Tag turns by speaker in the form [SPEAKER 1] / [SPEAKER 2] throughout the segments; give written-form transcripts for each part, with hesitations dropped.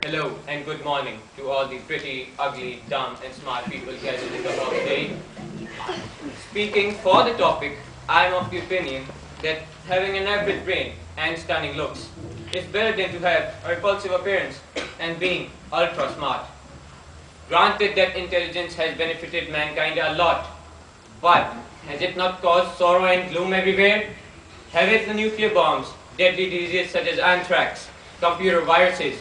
[SPEAKER 1] Hello and good morning to all the pretty, ugly, dumb and smart people gathered in the hall today. Speaking for the topic, I am of the opinion that having an average brain and stunning looks is better than to have a repulsive appearance and being ultra smart. Granted that intelligence has benefited mankind a lot, but has it not caused sorrow and gloom everywhere? Have it the nuclear bombs, deadly diseases such as anthrax, computer viruses,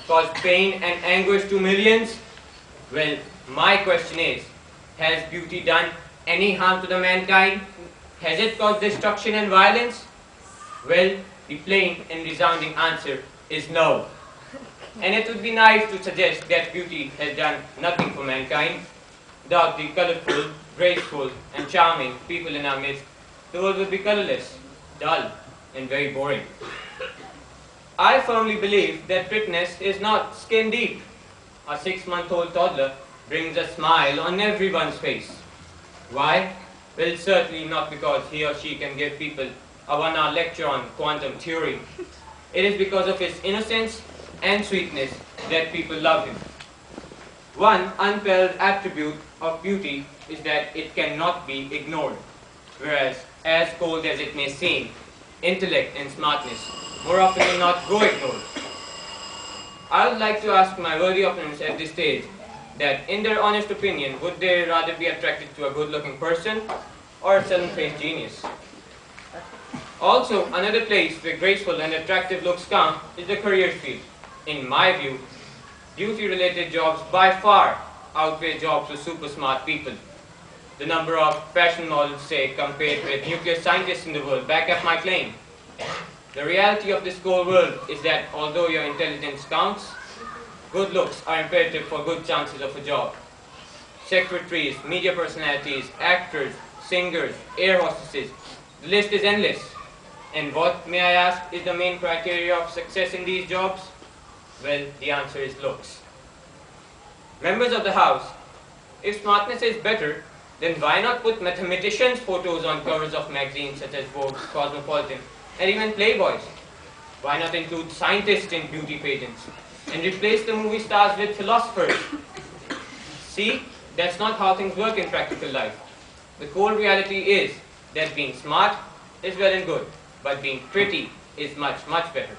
[SPEAKER 1] caused pain and anguish to millions? Well, my question is, has beauty done any harm to the mankind? Has it caused destruction and violence? Well, the plain and resounding answer is no. And it would be naive to suggest that beauty has done nothing for mankind. Without the colorful, graceful, and charming people in our midst, the world would be colorless, dull, and very boring. I firmly believe that prettiness is not skin deep. A 6-month-old toddler brings a smile on everyone's face. Why? Well, certainly not because he or she can give people a 1-hour lecture on quantum theory. It is because of his innocence and sweetness that people love him. One unparalleled attribute of beauty is that it cannot be ignored, whereas, as cold as it may seem, intellect and smartness more often than not go ignored. I would like to ask my worthy opponents at this stage that, in their honest opinion, would they rather be attracted to a good-looking person or a sullen-faced genius? Also, another place where graceful and attractive looks count is the career field. In my view, beauty-related jobs by far outweigh jobs with super smart people. The number of fashion models, say, compared with nuclear scientists in the world, back up my claim. The reality of this cold world is that although your intelligence counts, good looks are imperative for good chances of a job. Secretaries, media personalities, actors, singers, air hostesses, the list is endless. And what, may I ask, is the main criteria of success in these jobs? Well, the answer is looks. Members of the House, if smartness is better, then why not put mathematicians' photos on covers of magazines such as Vogue, Cosmopolitan, and even Playboys? Why not include scientists in beauty pageants and replace the movie stars with philosophers? See, that's not how things work in practical life. The cold reality is that being smart is well and good, but being pretty is much, much better.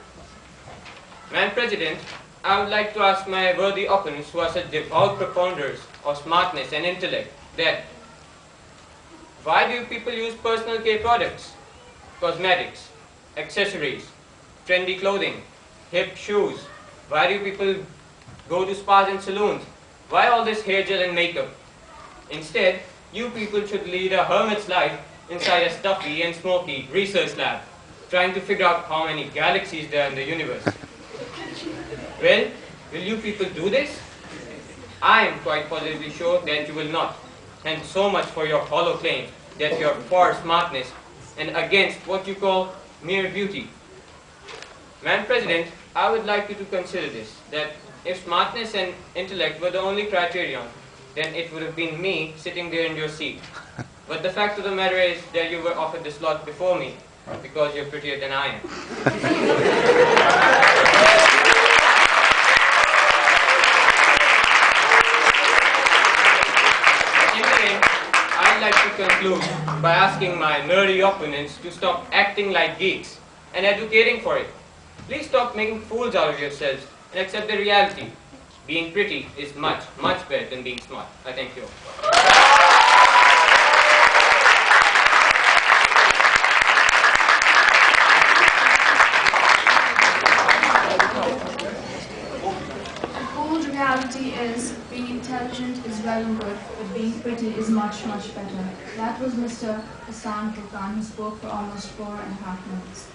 [SPEAKER 1] Madam President, I would like to ask my worthy opponents who are such devout proponents of smartness and intellect that why do people use personal care products, cosmetics, accessories, trendy clothing, hip shoes? Why do people go to spas and saloons? Why all this hair gel and makeup? Instead, you people should lead a hermit's life inside a stuffy and smoky research lab, trying to figure out how many galaxies there are in the universe. Well, will you people do this? I am quite positively sure that you will not. And so much for your hollow claim that you are for smartness and against what you call mere beauty. Madam President, I would like you to consider this, that if smartness and intellect were the only criterion, then it would have been me sitting there in your seat. But the fact of the matter is that you were offered the slot before me, because you're prettier than I am. I'd like to conclude by asking my nerdy opponents to stop acting like geeks and advocating for it. Please stop making fools out of yourselves and accept the reality. Being pretty is much, much better than being smart. I thank you.
[SPEAKER 2] The cold reality is being intelligent is well and good, but being pretty is much, much better. That was Mr. Hassan Furqan, who spoke for almost 4.5 minutes.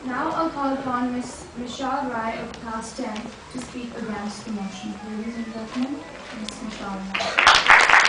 [SPEAKER 2] Now I'll call upon Ms. Vishal Rai of Class 10 to speak against the motion. Ladies and gentlemen, Ms. Vishal Rai.